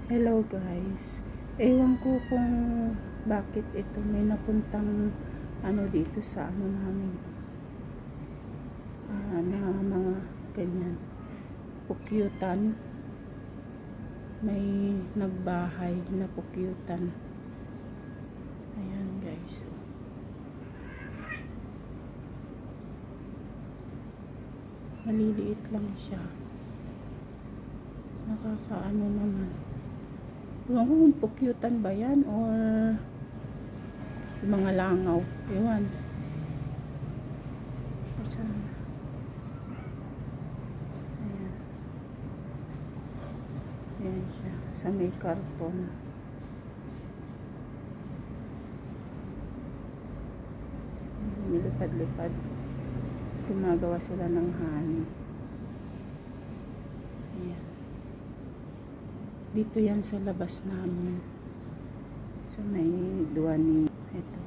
Hello guys, ewan ko kung bakit ito may napuntang dito sa namin na mga ganyan pukyutan. May nagbahay na pukyutan. Ayan guys, maliliit lang siya, nakakaano naman. Ewan ko kung pukyutan ba yan or mga langaw. Ewan. Ayan. Ayan siya. Sa may karton. Nilipad-lipad. Gumagawa sila ng honey. Ayan. Dito yan sa labas namin. Sa may duwani. Ito.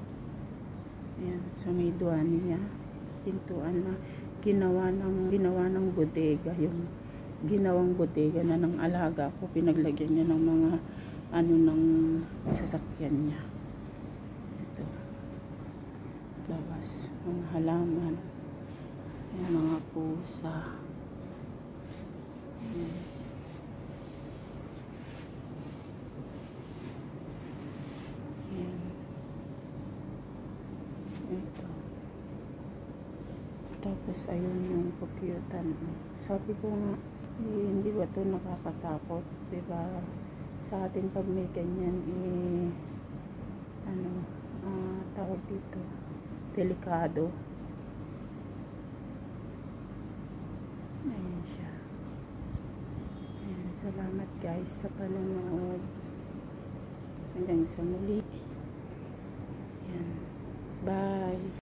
Ayan. Sa may duwani niya. Pintuan na ginawa ng bodega. Yung ginawang bodega na ng alaga ko. Pinaglagyan niya ng mga ng sasakyan niya. Ito. Labas. Mga halaman. Ayan, mga pusa. Ayan. Ito. Tapos ayun yung pukyutan. Sabi ko nga, hindi ba ito nakakatakot? Diba? Sa atin pag may ganyan, tawag dito, delikado. Ayan siya. Ayan, salamat guys sa panonood. Hanggang sa muli. Ayan. Bye.